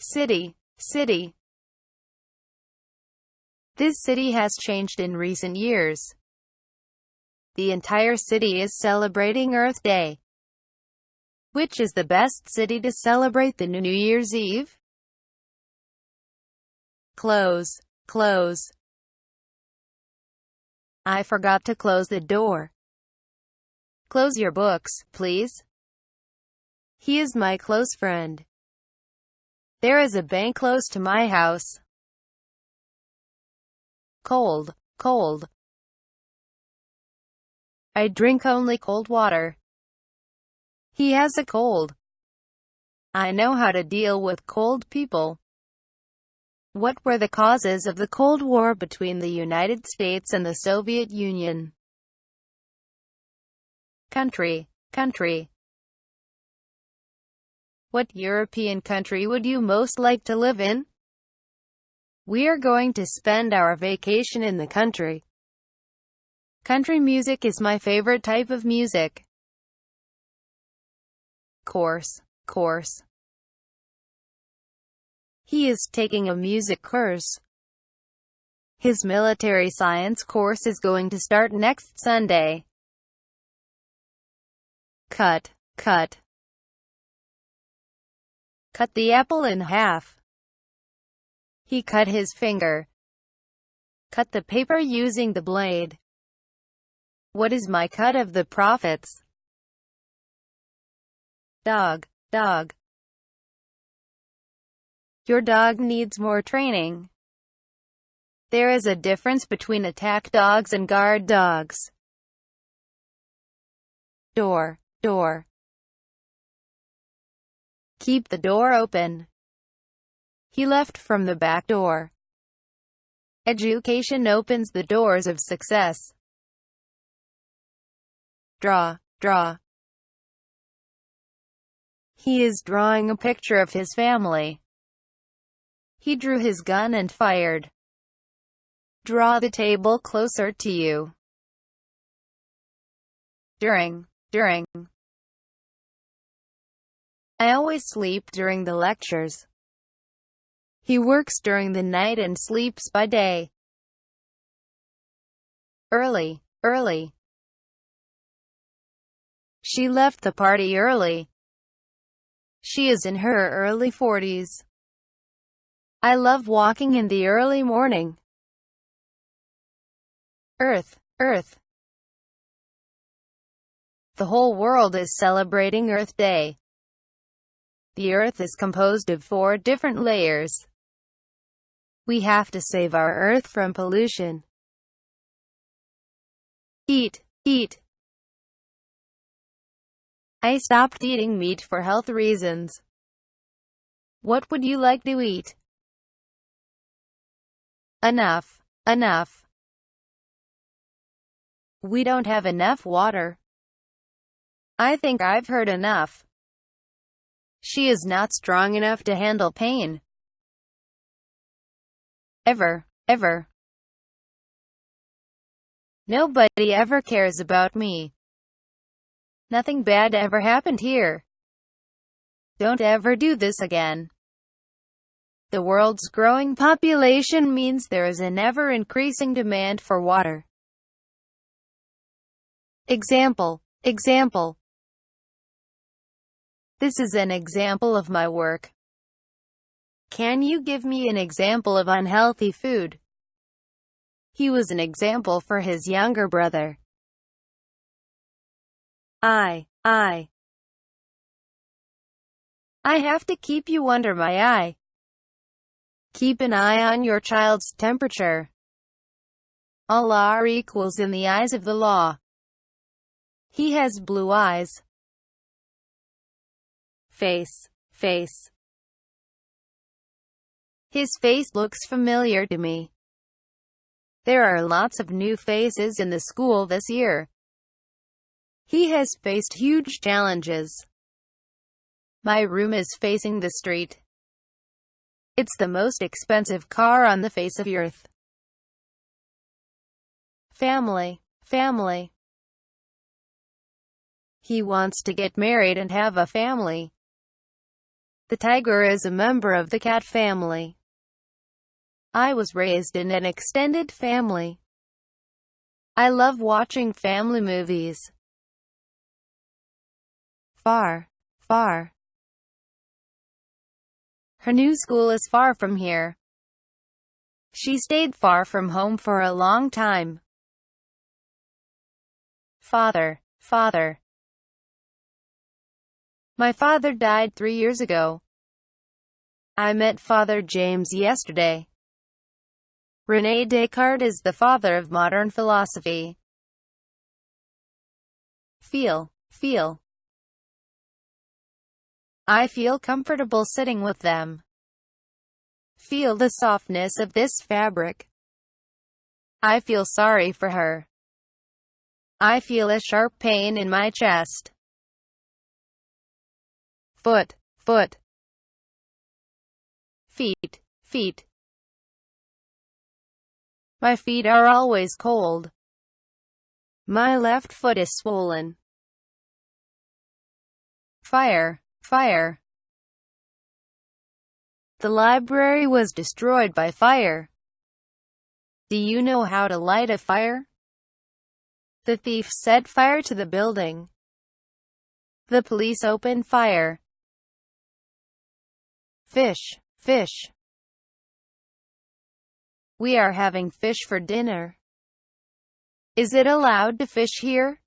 City, city. This city has changed in recent years. The entire city is celebrating Earth Day. Which is the best city to celebrate the New Year's Eve? Close, close. I forgot to close the door. Close your books, please. He is my close friend. There is a bank close to my house. Cold, cold. I drink only cold water. He has a cold. I know how to deal with cold people. What were the causes of the Cold War between the United States and the Soviet Union? Country, country. What European country would you most like to live in? We are going to spend our vacation in the country. Country music is my favorite type of music. Course, course. He is taking a music course. His military science course is going to start next Sunday. Cut, cut. Cut the apple in half. He cut his finger. Cut the paper using the blade. What is my cut of the profits? Dog, dog. Your dog needs more training. There is a difference between attack dogs and guard dogs. Door, door. Keep the door open. He left from the back door. Education opens the doors of success. Draw, draw. He is drawing a picture of his family. He drew his gun and fired. Draw the table closer to you. During, during. I always sleep during the lectures. He works during the night and sleeps by day. Early, early. She left the party early. She is in her early 40s. I love walking in the early morning. Earth, earth. The whole world is celebrating Earth Day. The Earth is composed of 4 different layers. We have to save our Earth from pollution. Eat, eat. I stopped eating meat for health reasons. What would you like to eat? Enough, enough. We don't have enough water. I think I've heard enough. She is not strong enough to handle pain. Ever, ever. Nobody ever cares about me. Nothing bad ever happened here. Don't ever do this again. The world's growing population means there is an ever-increasing demand for water. Example, example. This is an example of my work. Can you give me an example of unhealthy food? He was an example for his younger brother. I have to keep you under my eye. Keep an eye on your child's temperature. All are equals in the eyes of the law. He has blue eyes. Face, face. His face looks familiar to me. There are lots of new faces in the school this year. He has faced huge challenges. My room is facing the street. It's the most expensive car on the face of the earth. Family, family. He wants to get married and have a family. The tiger is a member of the cat family. I was raised in an extended family. I love watching family movies. Far, far. Her new school is far from here. She stayed far from home for a long time. Father, father. My father died 3 years ago. I met Father James yesterday. René Descartes is the father of modern philosophy. Feel, feel. I feel comfortable sitting with them. Feel the softness of this fabric. I feel sorry for her. I feel a sharp pain in my chest. Foot, foot. Feet, feet. My feet are always cold. My left foot is swollen. Fire, fire. The library was destroyed by fire. Do you know how to light a fire? The thief set fire to the building. The police opened fire. Fish, fish. We are having fish for dinner. Is it allowed to fish here?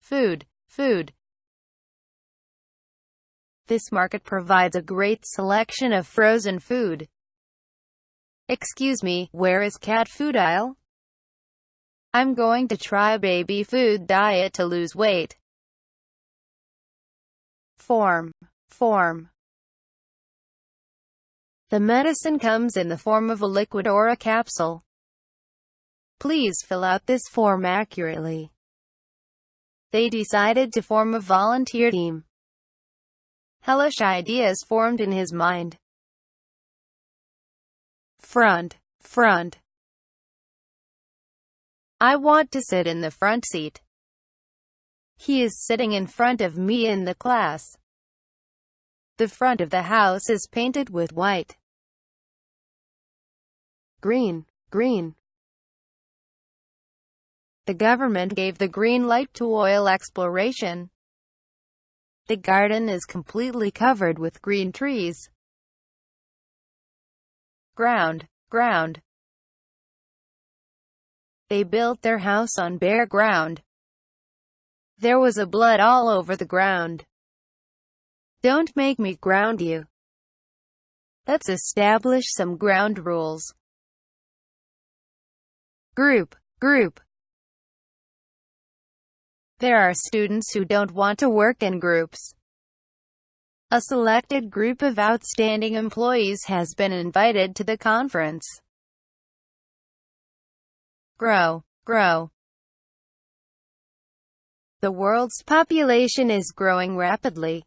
Food, food. This market provides a great selection of frozen food. Excuse me, where is cat food aisle? I'm going to try baby food diet to lose weight. Form, form. The medicine comes in the form of a liquid or a capsule. Please fill out this form accurately. They decided to form a volunteer team. Hellish ideas formed in his mind. Front, front. I want to sit in the front seat. He is sitting in front of me in the class. The front of the house is painted with white. Green, green. The government gave the green light to oil exploration. The garden is completely covered with green trees. Ground, ground. They built their house on bare ground. There was a blood all over the ground. Don't make me ground you. Let's establish some ground rules. Group, group. There are students who don't want to work in groups. A selected group of outstanding employees has been invited to the conference. Grow, grow. The world's population is growing rapidly.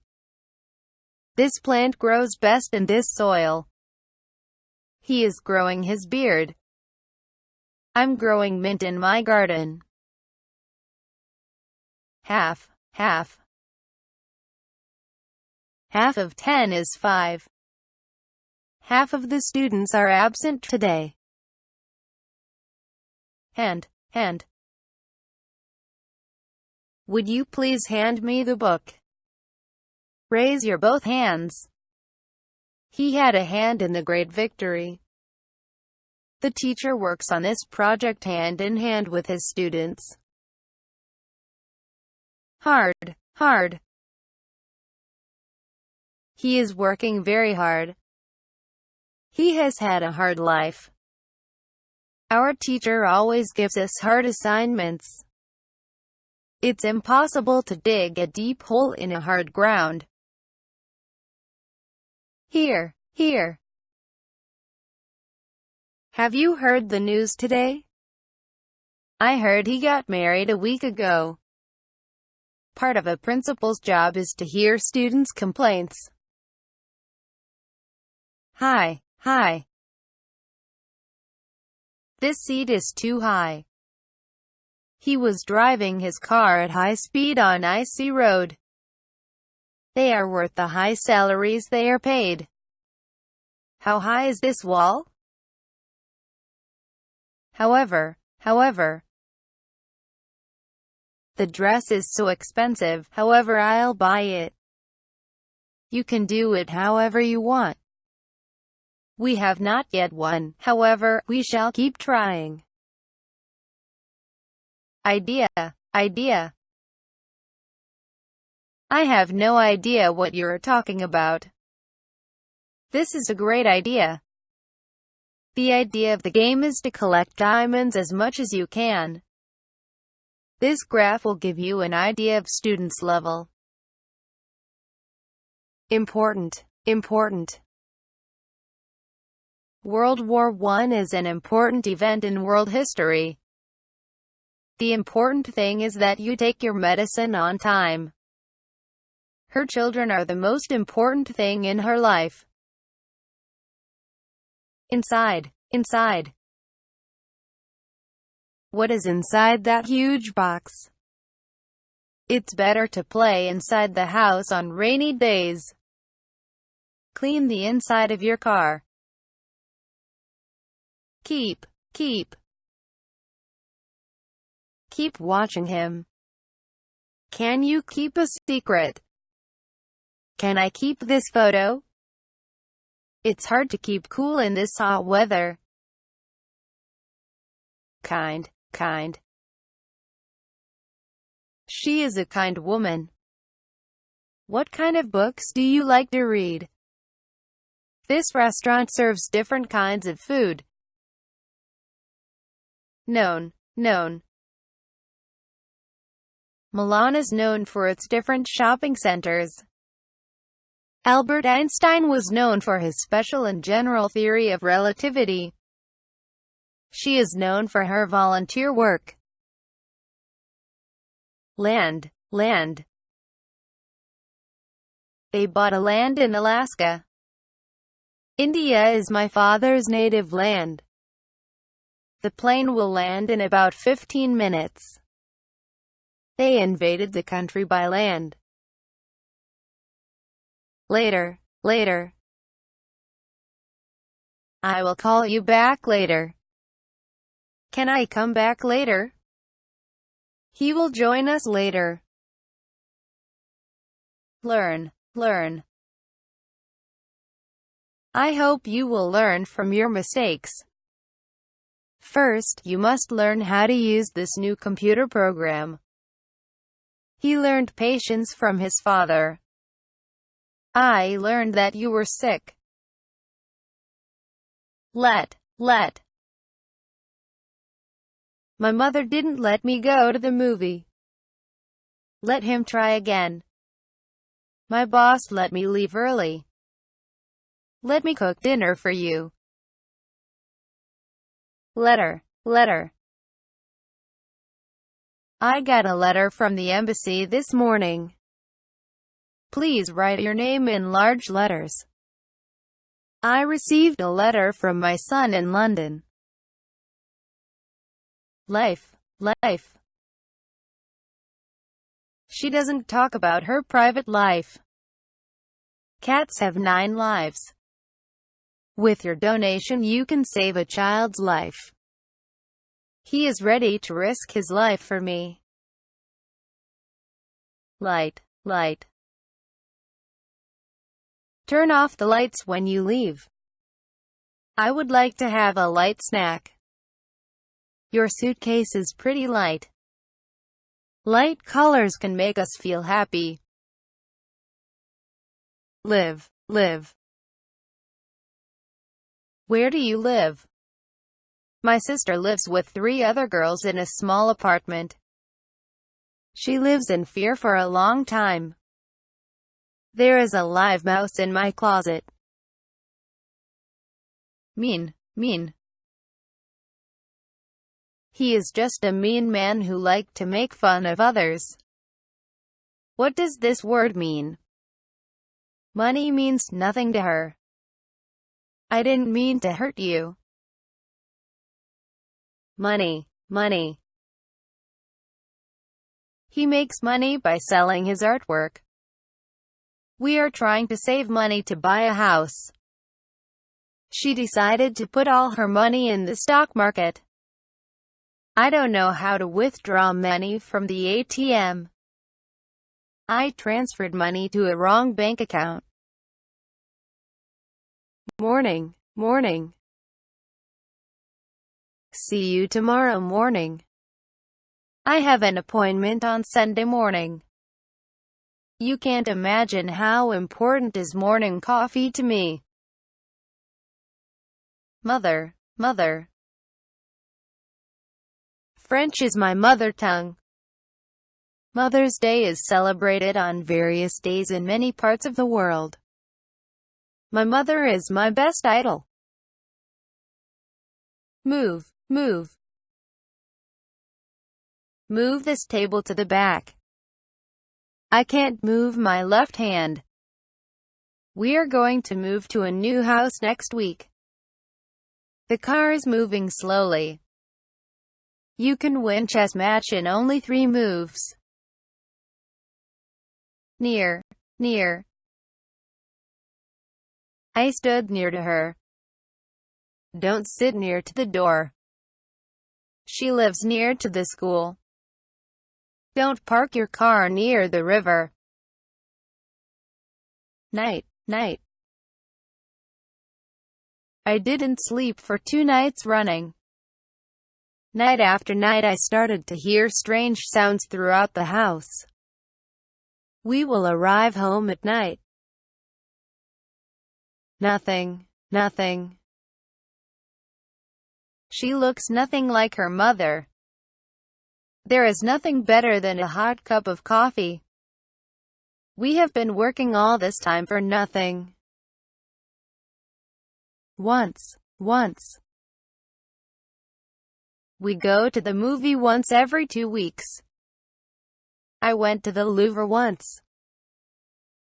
This plant grows best in this soil. He is growing his beard. I'm growing mint in my garden. Half, half. Half of 10 is 5. Half of the students are absent today. Hand, hand. Would you please hand me the book? Raise your both hands. He had a hand in the great victory. The teacher works on this project hand in hand with his students. Hard, hard. He is working very hard. He has had a hard life. Our teacher always gives us hard assignments. It's impossible to dig a deep hole in a hard ground. Here, here. Have you heard the news today? I heard he got married a week ago. Part of a principal's job is to hear students' complaints. Hi, hi. This seat is too high. He was driving his car at high speed on icy road. They are worth the high salaries they are paid. How high is this wall? However, the dress is so expensive, however I'll buy it. You can do it however you want. We have not yet won, however, we shall keep trying. Idea. I have no idea what you're talking about. This is a great idea. The idea of the game is to collect diamonds as much as you can. This graph will give you an idea of students' level. Important. World War I is an important event in world history. The important thing is that you take your medicine on time. Her children are the most important thing in her life. Inside. What is inside that huge box? It's better to play inside the house on rainy days. Clean the inside of your car. Keep watching him. Can you keep a secret? Can I keep this photo? It's hard to keep cool in this hot weather. Kind. She is a kind woman. What kind of books do you like to read? This restaurant serves different kinds of food. Known. Milan is known for its different shopping centers. Albert Einstein was known for his special and general theory of relativity. She is known for her volunteer work. Land. They bought a land in Alaska. India is my father's native land. The plane will land in about 15 minutes. They invaded the country by land. Later. I will call you back later. Can I come back later? He will join us later. Learn. I hope you will learn from your mistakes. First, you must learn how to use this new computer program. He learned patience from his father. I learned that you were sick. Let. My mother didn't let me go to the movie. Let him try again. My boss let me leave early. Let me cook dinner for you. Letter. I got a letter from the embassy this morning. Please write your name in large letters. I received a letter from my son in London. Life. She doesn't talk about her private life. Cats have 9 lives. With your donation you can save a child's life. He is ready to risk his life for me. Light. Turn off the lights when you leave. I would like to have a light snack. Your suitcase is pretty light. Light colors can make us feel happy. Live. Where do you live? My sister lives with 3 other girls in a small apartment. She lives in fear for a long time. There is a live mouse in my closet. Mean. He is just a mean man who likes to make fun of others. What does this word mean? Money means nothing to her. I didn't mean to hurt you. Money. He makes money by selling his artwork. We are trying to save money to buy a house. She decided to put all her money in the stock market. I don't know how to withdraw money from the ATM. I transferred money to a wrong bank account. Morning, morning. See you tomorrow morning. I have an appointment on Sunday morning. You can't imagine how important is morning coffee to me. Mother, mother. French is my mother tongue. Mother's Day is celebrated on various days in many parts of the world. My mother is my best idol. Move, move. Move this table to the back. I can't move my left hand. We are going to move to a new house next week. The car is moving slowly. You can win chess match in only 3 moves. Near, near. I stood near to her. Don't sit near to the door. She lives near to the school. Don't park your car near the river. Night, night. I didn't sleep for 2 nights running. Night after night I started to hear strange sounds throughout the house. We will arrive home at night. Nothing, nothing. She looks nothing like her mother. There is nothing better than a hot cup of coffee. We have been working all this time for nothing. Once. We go to the movie once every 2 weeks. I went to the Louvre once.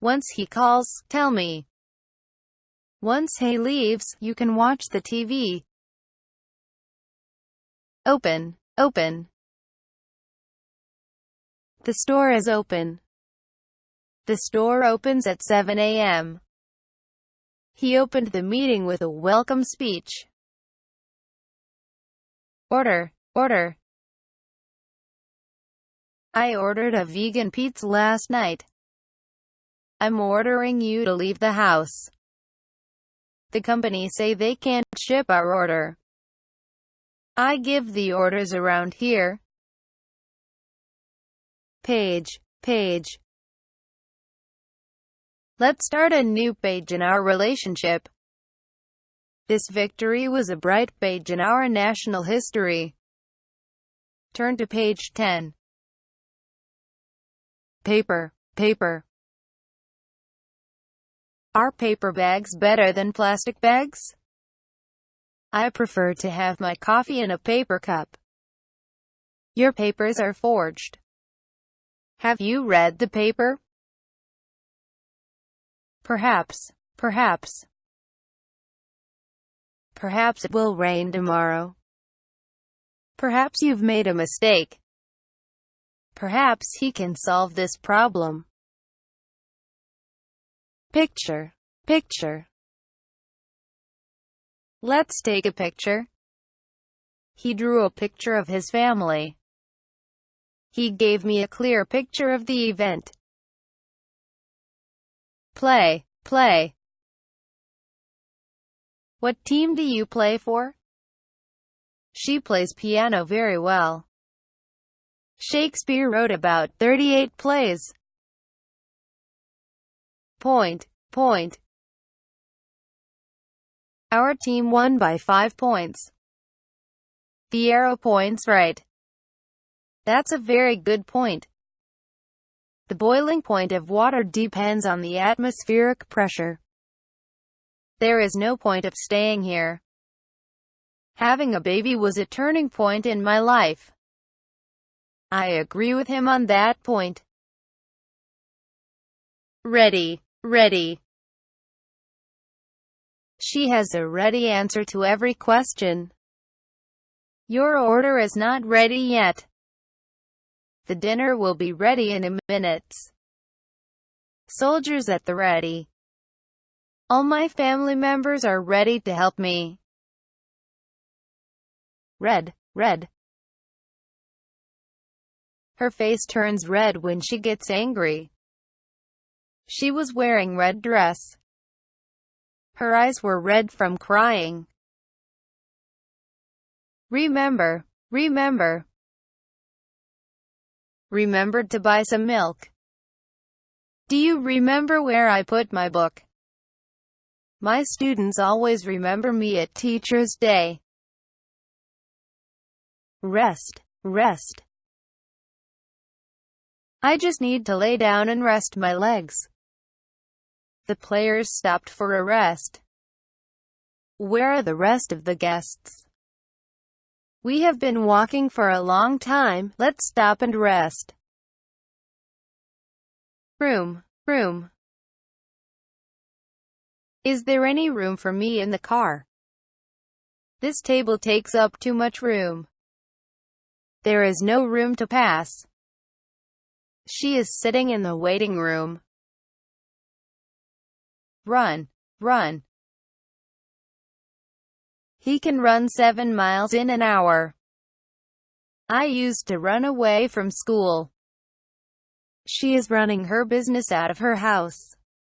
Once he calls, tell me. Once he leaves, you can watch the TV. Open, open. The store is open. The store opens at 7 a.m. He opened the meeting with a welcome speech. Order, order. I ordered a vegan pizza last night. I'm ordering you to leave the house. The company say they can't ship our order. I give the orders around here. Page. Let's start a new page in our relationship. This victory was a bright page in our national history. Turn to page 10. Paper. Are paper bags better than plastic bags? I prefer to have my coffee in a paper cup. Your papers are forged. Have you read the paper? Perhaps it will rain tomorrow. Perhaps you've made a mistake. Perhaps he can solve this problem. Picture. Let's take a picture. He drew a picture of his family. He gave me a clear picture of the event. Play. What team do you play for? She plays piano very well. Shakespeare wrote about 38 plays. Point. Our team won by 5 points. The arrow points right. That's a very good point. The boiling point of water depends on the atmospheric pressure. There is no point of staying here. Having a baby was a turning point in my life. I agree with him on that point. Ready. She has a ready answer to every question. Your order is not ready yet. The dinner will be ready in a minute. Soldiers at the ready. All my family members are ready to help me. Red, red. Her face turns red when she gets angry. She was wearing red dress. Her eyes were red from crying. Remember, remember. Remembered to buy some milk. Do you remember where I put my book? My students always remember me at Teacher's Day. Rest, rest. I just need to lay down and rest my legs. The players stopped for a rest. Where are the rest of the guests? We have been walking for a long time, let's stop and rest. Room, room. Is there any room for me in the car? This table takes up too much room. There is no room to pass. She is sitting in the waiting room. Run, run. He can run 7 miles in an hour. I used to run away from school. She is running her business out of her house.